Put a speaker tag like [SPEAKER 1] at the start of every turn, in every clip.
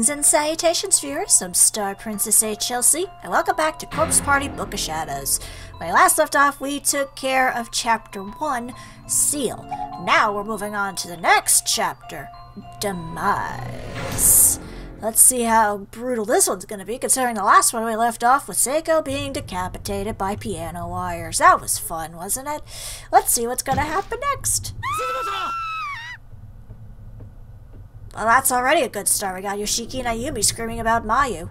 [SPEAKER 1] Greetings and salutations, viewers. I'm StarPrincessHLC, and welcome back to Corpse Party Book of Shadows. When we last left off, we took care of Chapter 1, Seal. Now we're moving on to the next chapter, Demise. Let's see how brutal this one's going to be, considering the last one we left off with Seiko being decapitated by piano wires. That was fun, wasn't it? Let's see what's going to happen next. Well, that's already a good start. We got Yoshiki and Ayumi screaming about Mayu.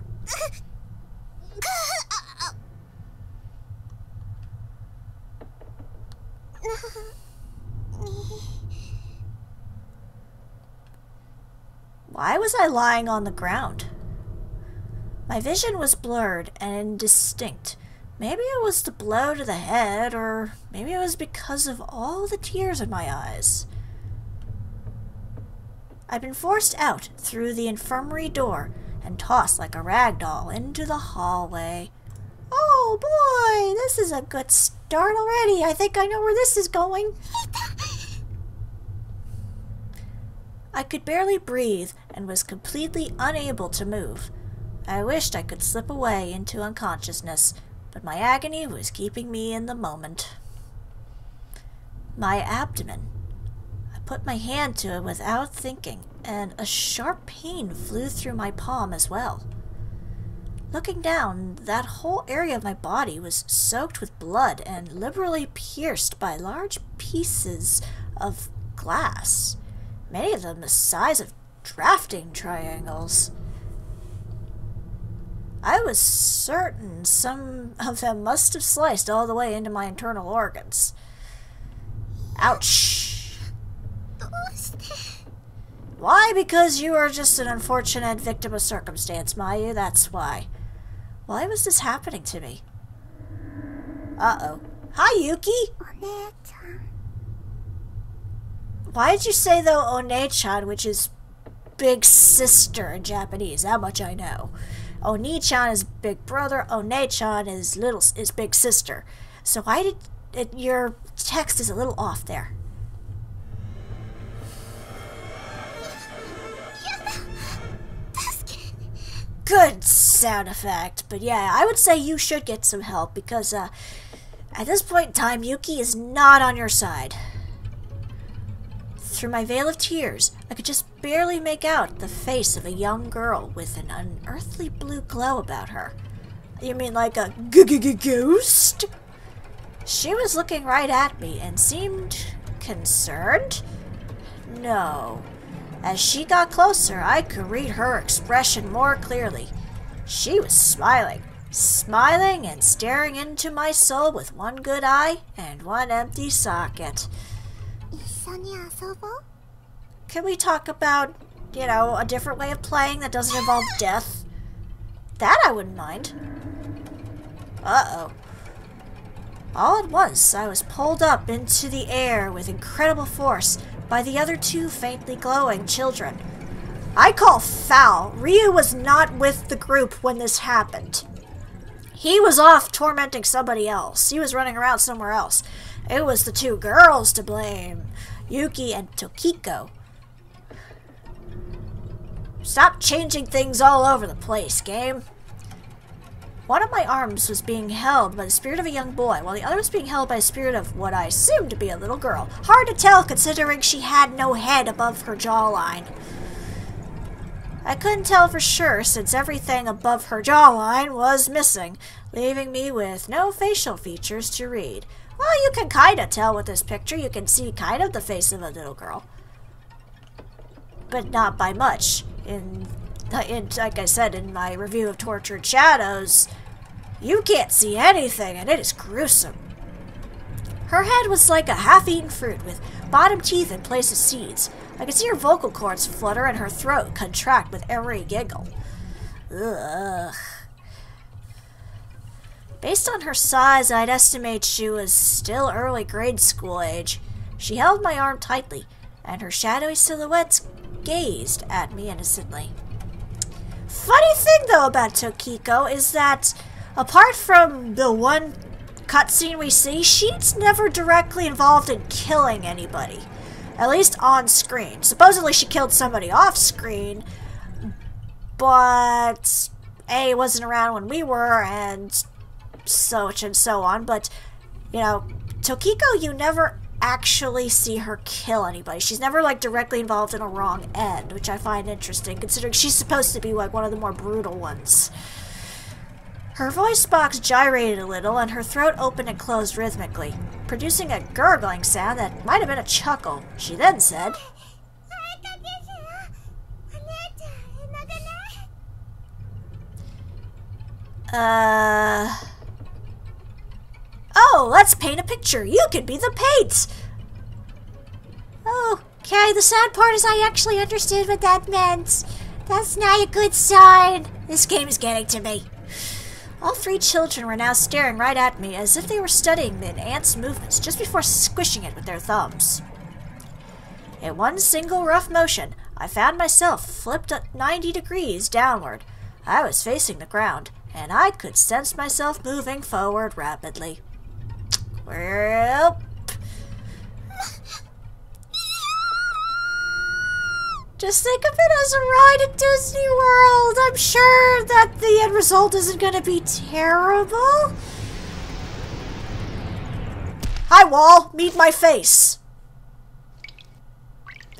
[SPEAKER 1] Why was I lying on the ground? My vision was blurred and indistinct. Maybe it was the blow to the head, or maybe it was because of all the tears in my eyes. I'd been forced out through the infirmary door and tossed like a rag doll into the hallway. Oh boy, this is a good start already. I think I know where this is going. I could barely breathe and was completely unable to move. I wished I could slip away into unconsciousness, but my agony was keeping me in the moment. My abdomen. I put my hand to it without thinking, and a sharp pain flew through my palm as well. Looking down, that whole area of my body was soaked with blood and liberally pierced by large pieces of glass, many of them the size of drafting triangles. I was certain some of them must have sliced all the way into my internal organs. Ouch! Why? Because you are just an unfortunate victim of circumstance, Mayu, that's why. Why was this happening to me? Uh-oh. Hi, Yuki! Why did you say, though, One-chan, which is big sister in Japanese? That much I know. Oni-chan is big brother, One-chan is big sister. So why did your text is a little off there? Good sound effect, but yeah, I would say you should get some help because at this point in time, Yuki is not on your side. Through my veil of tears, I could just barely make out the face of a young girl with an unearthly blue glow about her. You mean like a ghost? She was looking right at me and seemed concerned? No. As she got closer, I could read her expression more clearly. She was smiling and staring into my soul with one good eye and one empty socket. Can we talk about, a different way of playing that doesn't involve death? That I wouldn't mind. Uh-oh. All at once, I was pulled up into the air with incredible force by the other two faintly glowing children. I call foul. Ryu was not with the group when this happened. He was off tormenting somebody else. He was running around somewhere else. It was the two girls to blame, Yuki and Tokiko. Stop changing things all over the place, game. One of my arms was being held by the spirit of a young boy, while the other was being held by the spirit of what I assumed to be a little girl. Hard to tell, considering she had no head above her jawline. I couldn't tell for sure, since everything above her jawline was missing, leaving me with no facial features to read. Well, you can kinda tell with this picture. You can see kind of the face of a little girl. But not by much. Like I said in my review of Tortured Shadows, you can't see anything, and it is gruesome. Her head was like a half-eaten fruit, with bottom teeth in place of seeds. I could see her vocal cords flutter and her throat contract with every giggle. Ugh. Based on her size, I'd estimate she was still early grade school age. She held my arm tightly, and her shadowy silhouettes gazed at me innocently. Funny thing, though, about Tokiko is that, apart from the one cutscene we see, she's never directly involved in killing anybody. At least on screen. Supposedly she killed somebody off screen, but A wasn't around when we were, and so on. But, you know, Tokiko, you never actually see her kill anybody. She's never, like, directly involved in a wrong end, which I find interesting, considering she's supposed to be, like, one of the more brutal ones. Her voice box gyrated a little, and her throat opened and closed rhythmically, producing a gurgling sound that might have been a chuckle. She then said, Oh, let's paint a picture. You could be the paint. Okay, the sad part is I actually understood what that meant. That's not a good sign. This game is getting to me. All three children were now staring right at me as if they were studying the ant's movements just before squishing it with their thumbs. In one single rough motion, I found myself flipped at 90 degrees downward. I was facing the ground, and I could sense myself moving forward rapidly. Well, just think of it as a ride at Disney World. I'm sure that the end result isn't going to be terrible. Hi, wall. Meet my face.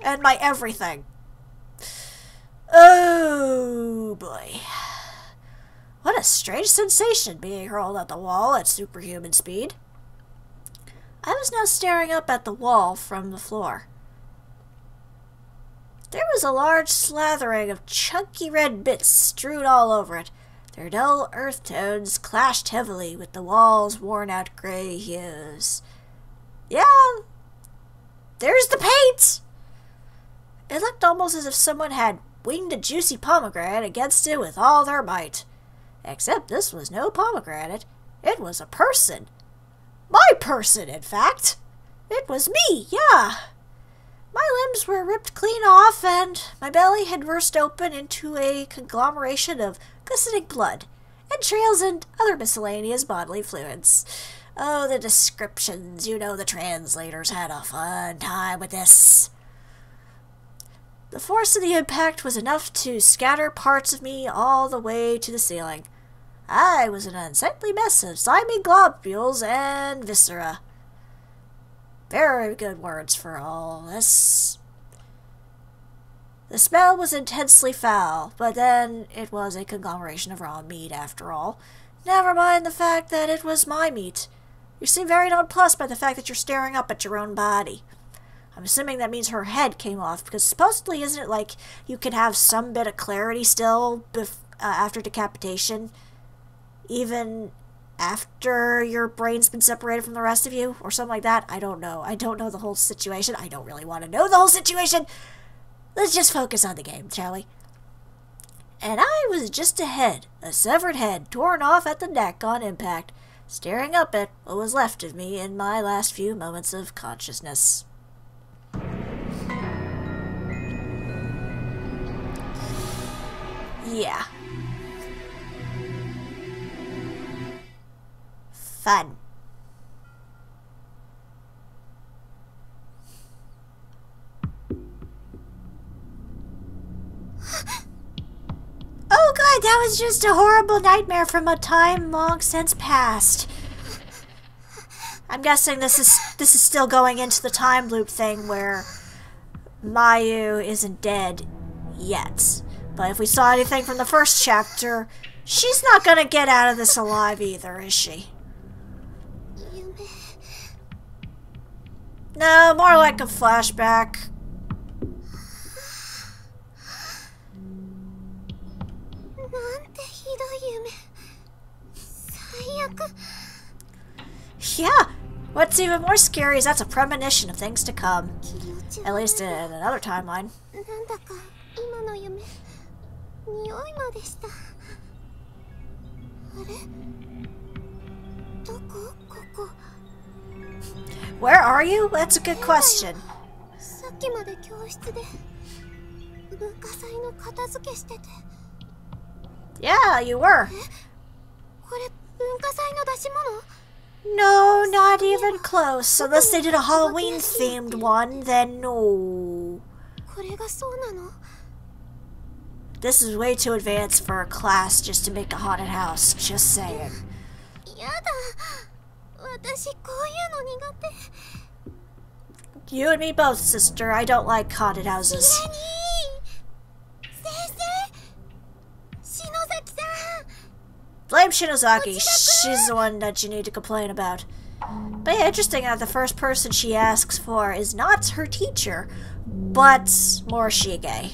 [SPEAKER 1] And my everything. Oh, boy. What a strange sensation being hurled at the wall at superhuman speed. I was now staring up at the wall from the floor. There was a large slathering of chunky red bits strewed all over it. Their dull earth tones clashed heavily with the wall's worn-out gray hues. Yeah, there's the paint! It looked almost as if someone had winged a juicy pomegranate against it with all their might. Except this was no pomegranate. It was a person. My person, in fact. It was me, yeah. My limbs were ripped clean off, and my belly had burst open into a conglomeration of glistening blood, entrails, and other miscellaneous bodily fluids. Oh, the descriptions. You know the translators had a fun time with this. The force of the impact was enough to scatter parts of me all the way to the ceiling. I was an unsightly mess of slimy globules and viscera. Very good words for all this. The smell was intensely foul, but then it was a conglomeration of raw meat after all. Never mind the fact that it was my meat. You seem very nonplussed by the fact that you're staring up at your own body. I'm assuming that means her head came off, because supposedly isn't it like you can have some bit of clarity still after decapitation? Even after your brain's been separated from the rest of you, or something like that? I don't know. I don't know the whole situation. I don't really want to know the whole situation. Let's just focus on the game, shall we? And I was just ahead, a severed head torn off at the neck on impact, staring up at what was left of me in my last few moments of consciousness. Yeah. Fun. Oh god, that was just a horrible nightmare from a time long since past. I'm guessing this is still going into the time loop thing where Mayu isn't dead yet. But if we saw anything from the first chapter, she's not gonna get out of this alive either, is she? No, more like a flashback. Yeah, what's even more scary is that's a premonition of things to come. At least in another timeline. Where are you? That's a good question. Yeah, you were. No, not even close. Unless they did a Halloween-themed one, then no. This is way too advanced for a class just to make a haunted house. Just saying. You and me both, sister. I don't like haunted houses. Blame Shinozaki. She's the one that you need to complain about. But yeah, interesting that the first person she asks for is not her teacher, but Morishige.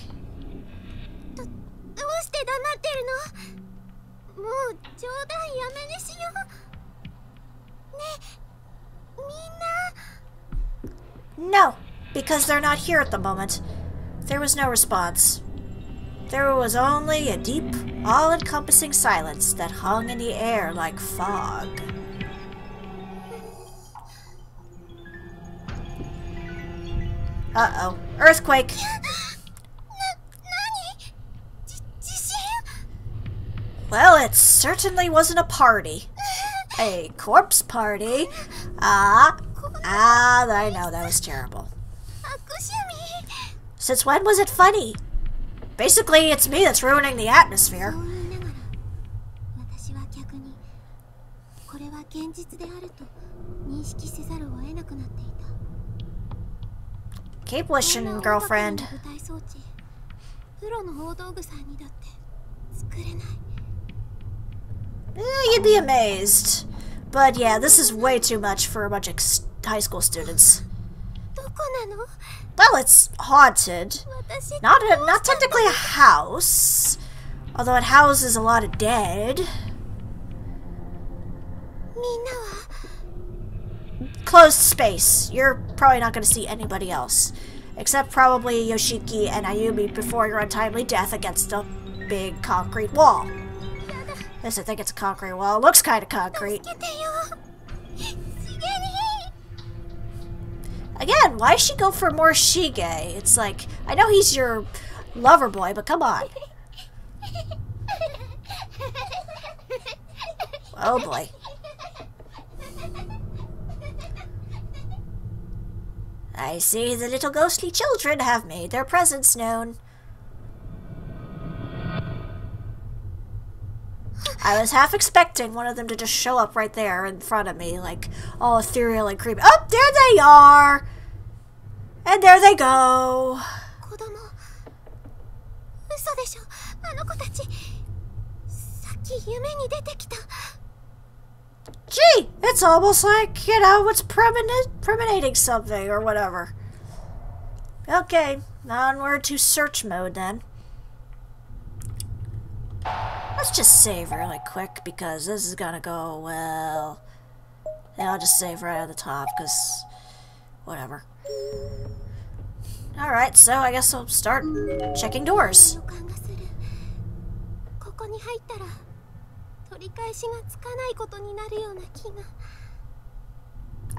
[SPEAKER 1] No, because they're not here at the moment. There was no response. There was only a deep, all-encompassing silence that hung in the air like fog. Uh-oh. Earthquake! Well, it certainly wasn't a party. A corpse party? I know, that was terrible. Since when was it funny? Basically, it's me that's ruining the atmosphere. Keep wishing, girlfriend. You'd be amazed. But yeah, this is way too much for a bunch of high school students. Well, it's haunted. Not technically a house. Although it houses a lot of dead. Closed space. You're probably not going to see anybody else. Except probably Yoshiki and Ayumi before your untimely death against a big concrete wall. Yes, I think it's a concrete wall. It looks kind of concrete. Again, why she go for Morishige? It's like, I know he's your lover boy, but come on. Oh boy. I see the little ghostly children have made their presence known. I was half expecting one of them to just show up right there in front of me, like all ethereal and creepy. Oh, there they are! And there they go. Gee, it's almost like, you know, it's premoniting something or whatever. Okay, onward to search mode then. Let's just save really quick because this is gonna go well. Yeah, I'll just save right at the top because whatever. Alright, so I guess I'll start checking doors.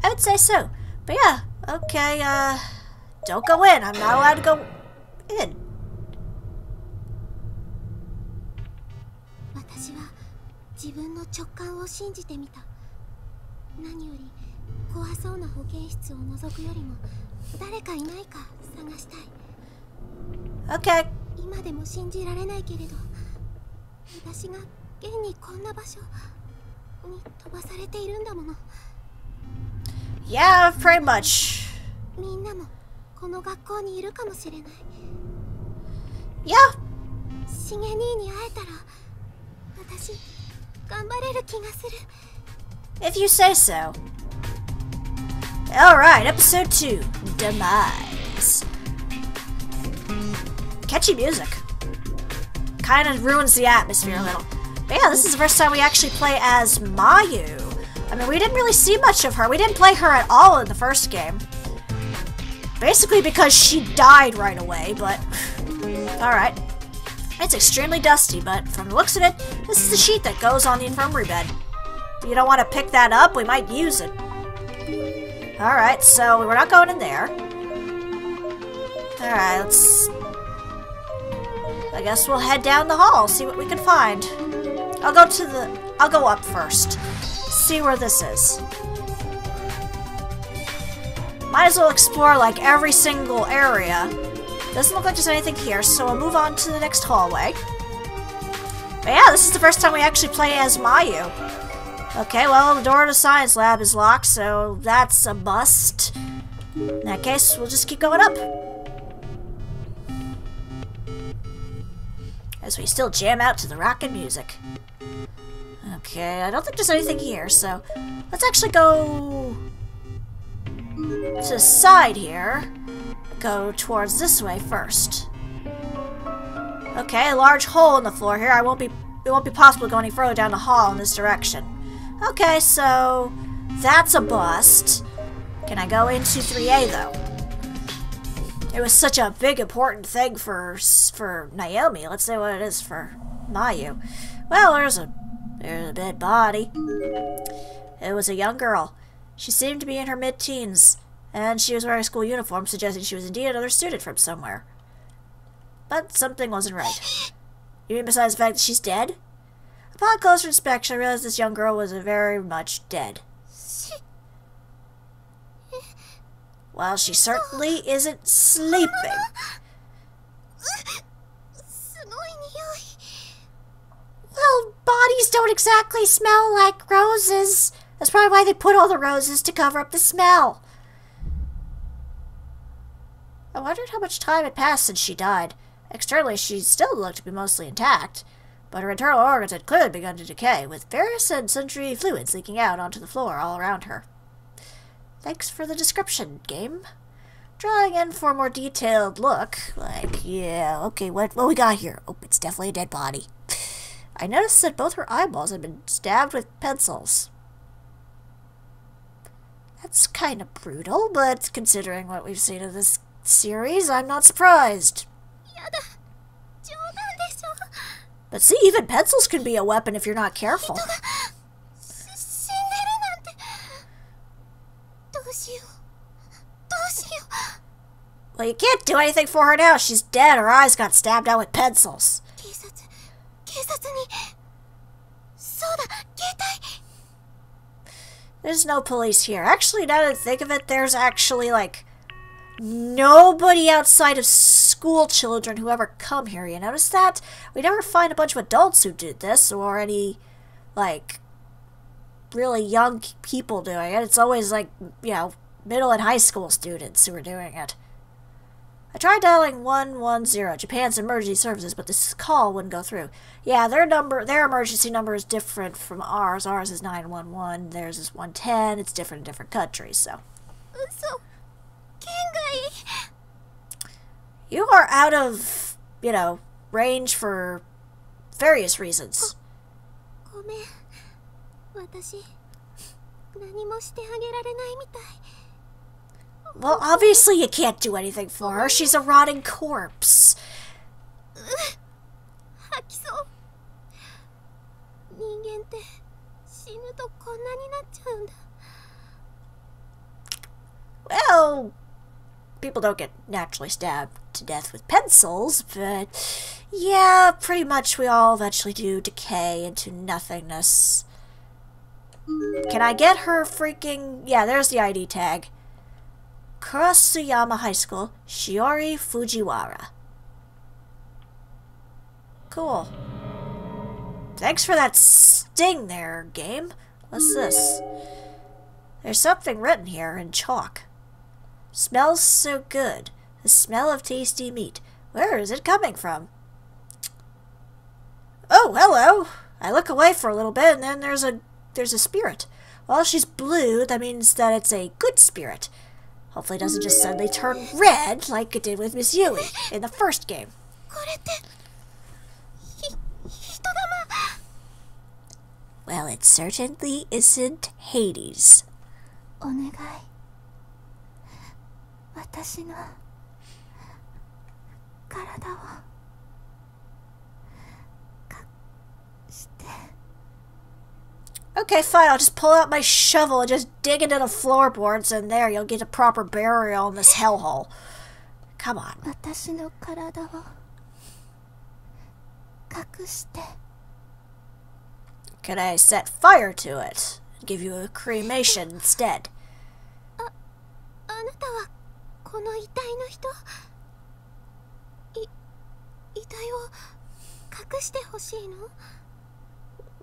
[SPEAKER 1] I would say so. But yeah, okay, don't go in. I'm not allowed to go in. Okay. Yeah, pretty much. Yeah. If you say so. Alright, episode 2, Demise. Catchy music. Kind of ruins the atmosphere a little. But yeah, this is the first time we actually play as Mayu. I mean, we didn't really see much of her. We didn't play her at all in the first game. Basically because she died right away, but... Alright. It's extremely dusty, but from the looks of it, this is the sheet that goes on the infirmary bed. You don't want to pick that up? We might use it. Alright, so we're not going in there. Alright, let's... I guess we'll head down the hall, see what we can find. I'll go up first. See where this is. Might as well explore like every single area. Doesn't look like there's anything here, so we'll move on to the next hallway. But yeah, this is the first time we actually play as Mayu. Okay, well, the door to the science lab is locked, so that's a bust. In that case, we'll just keep going up. As we still jam out to the rockin' music. Okay, I don't think there's anything here, so let's actually go to the side here. Go towards this way first. Okay, a large hole in the floor here. It won't be possible to go any further down the hall in this direction. Okay, so that's a bust. Can I go into 3A though? It was such a big important thing for Naomi. Let's say what it is for Mayu. Well, there's a dead body. It was a young girl. She seemed to be in her mid-teens, and she was wearing a school uniform, suggesting she was indeed another student from somewhere. But something wasn't right. You mean besides the fact that she's dead? Upon closer inspection, I realized this young girl was very much dead. Well, she certainly isn't sleeping. Well, bodies don't exactly smell like roses. That's probably why they put all the roses to cover up the smell. I wondered how much time had passed since she died. Externally, she still looked to be mostly intact, but her internal organs had clearly begun to decay, with various and sundry fluids leaking out onto the floor all around her. Thanks for the description, game. Drawing in for a more detailed look, like, yeah, okay, what we got here? Oh, it's definitely a dead body. I noticed that both her eyeballs had been stabbed with pencils. That's kind of brutal, but considering what we've seen of this series, I'm not surprised. But see, even pencils can be a weapon if you're not careful. Well, you can't do anything for her now. She's dead. Her eyes got stabbed out with pencils. There's no police here. Actually, now that I think of it, there's actually, like, nobody outside of school children who ever come here. You notice that? We never find a bunch of adults who did this, or any, like, really young people doing it. It's always, like, you know, middle and high school students who are doing it. I tried dialing 110, Japan's emergency services, but this call wouldn't go through. Yeah, their emergency number is different from ours. Ours is 911, theirs is 110. It's different in different countries, so. You are out of, you know, range for various reasons. Well, obviously you can't do anything for her. She's a rotting corpse. Well, people don't get naturally stabbed to death with pencils, but yeah, pretty much we all eventually do decay into nothingness. Can I get her freaking... Yeah, there's the ID tag. Kurosuyama High School, Shiori Fujiwara. Cool. Thanks for that sting there, game. What's this? There's something written here in chalk. Smells so good. The smell of tasty meat. Where is it coming from? Oh, hello. I look away for a little bit, and then there's a spirit. Well, she's blue. That means that it's a good spirit. Hopefully it doesn't just suddenly turn red like it did with Miss Yui in the first game. Well, it certainly isn't Hades. Okay, fine, I'll just pull out my shovel and just dig into the floorboards, and there, you'll get a proper burial in this hellhole. Come on. Can I set fire to it and give you a cremation instead?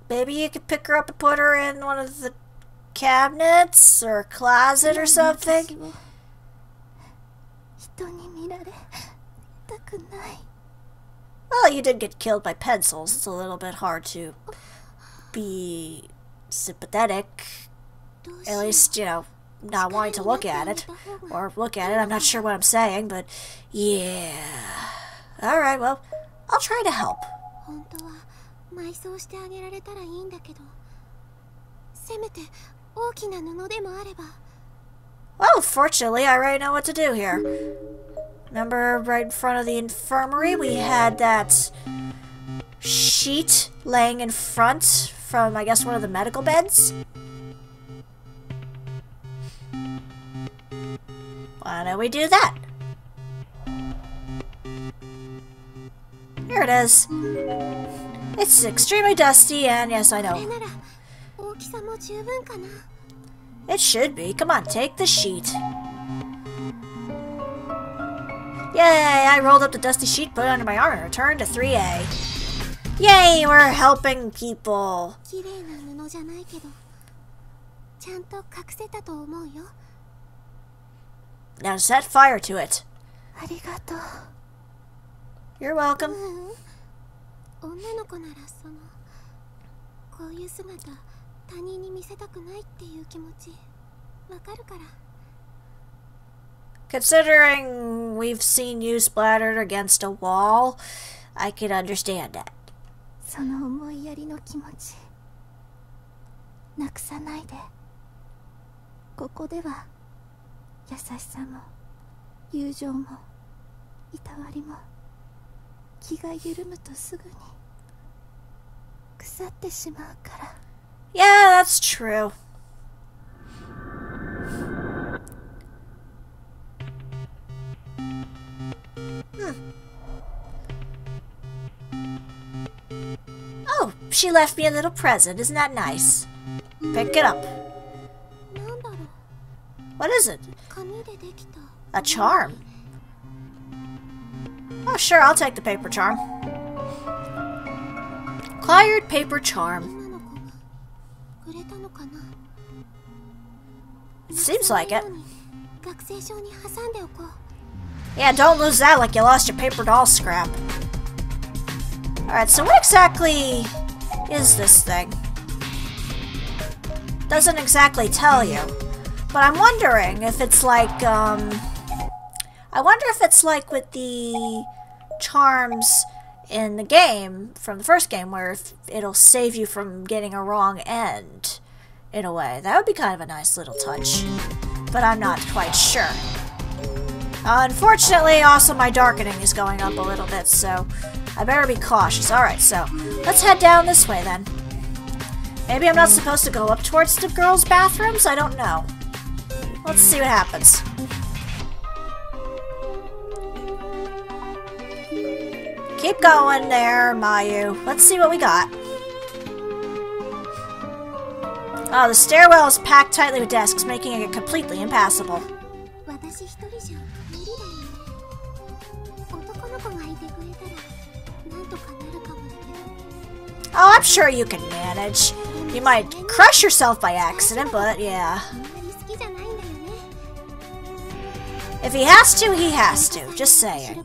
[SPEAKER 1] Maybe you could pick her up and put her in one of the cabinets or a closet or something. Well, you did get killed by pencils. It's a little bit hard to be sympathetic. At least, you know, not wanting to look at it. Or look at it. I'm not sure what I'm saying, but yeah. Alright, well, I'll try to help. Well, fortunately, I already know what to do here. Remember right in front of the infirmary, we had that sheet laying in front from, I guess, one of the medical beds? Why don't we do that? Here it is. It's extremely dusty, and yes, I know. It should be. Come on, take the sheet. Yay! I rolled up the dusty sheet, put it under my arm, and returned to 3A. Yay! We're helping people. Now set fire to it. You're welcome. Considering we've seen you splattered against a wall, I can understand that. Yeah, that's true. Oh, she left me a little present. Isn't that nice? Pick it up. What is it? A charm. Oh, sure, I'll take the paper charm. Acquired paper charm. Seems like it. Yeah, don't lose that like you lost your paper doll scrap. Alright, so what exactly is this thing? Doesn't exactly tell you. But I'm wondering if it's like, I wonder if it's like with the charms in the game, from the first game, where it'll save you from getting a wrong end, in a way. That would be kind of a nice little touch. But I'm not quite sure. Unfortunately, also my darkening is going up a little bit, so I better be cautious. Alright, so let's head down this way then. Maybe I'm not supposed to go up towards the girls' bathrooms? I don't know. Let's see what happens. Keep going there, Mayu. Let's see what we got. Oh, the stairwell is packed tightly with desks, making it completely impassable. Oh, I'm sure you can manage. You might crush yourself by accident, but yeah. If he has to, he has to. Just saying.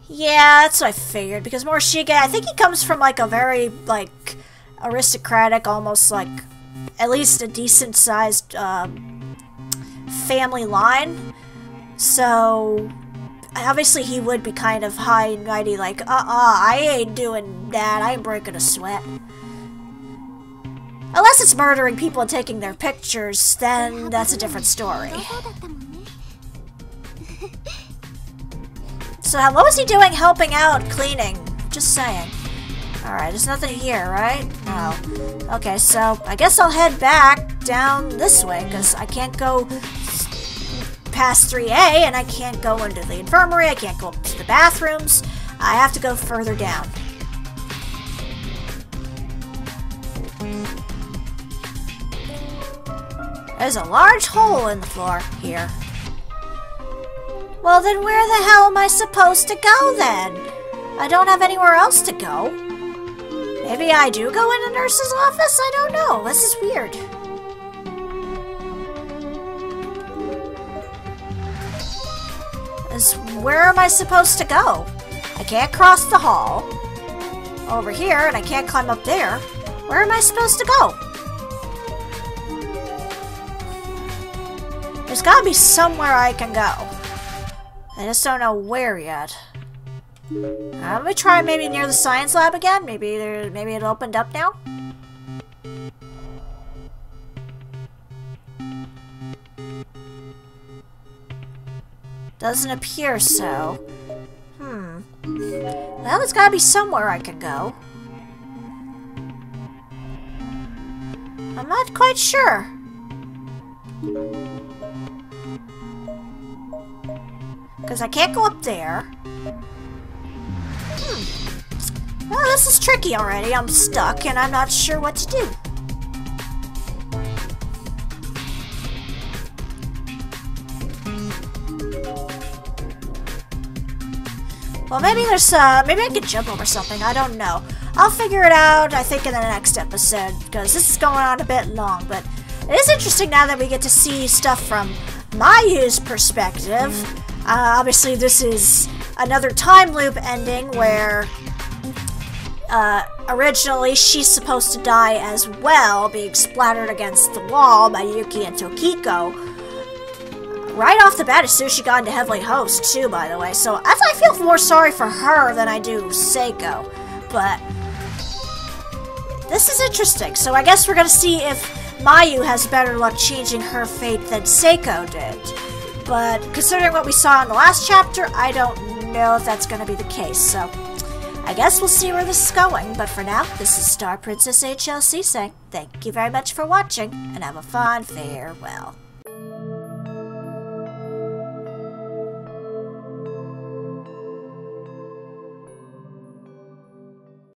[SPEAKER 1] Yeah, that's what I figured, because Morishige, I think he comes from like a very, like, aristocratic, almost like, at least a decent sized, family line. So, obviously he would be kind of high and mighty, like, I ain't doing that, I ain't breaking a sweat. Unless it's murdering people and taking their pictures, then that's a different story. So what was he doing helping out, cleaning? Just saying. Alright, there's nothing here, right? No. Okay, so I guess I'll head back down this way, because I can't go past 3A, and I can't go into the infirmary, I can't go up to the bathrooms. I have to go further down. There's a large hole in the floor here. Well, then where the hell am I supposed to go then? I don't have anywhere else to go. Maybe I do go in the nurse's office? I don't know. This is weird. Where am I supposed to go? I can't cross the hall over here, and I can't climb up there. Where am I supposed to go? There's gotta be somewhere I can go. I just don't know where yet. Let me try maybe near the science lab again. Maybe it opened up now. Doesn't appear so. Well, there's gotta be somewhere I can go. I'm not quite sure. Because I can't go up there. Well, this is tricky already. I'm stuck and I'm not sure what to do. Well, maybe there's, maybe I could jump over something. I don't know. I'll figure it out, I think, in the next episode, because this is going on a bit long, but it is interesting now that we get to see stuff from Mayu's perspective. Obviously, this is another time loop ending where, originally she's supposed to die as well, being splattered against the wall by Yuki and Tokiko. Right off the bat, as soon as she got into Heavenly Host, too, by the way. So, I feel more sorry for her than I do Seiko. But this is interesting. So, I guess we're going to see if Mayu has better luck changing her fate than Seiko did. But considering what we saw in the last chapter, I don't know if that's going to be the case. So, I guess we'll see where this is going. But for now, this is StarPrincessHLC saying thank you very much for watching, and have a fond farewell.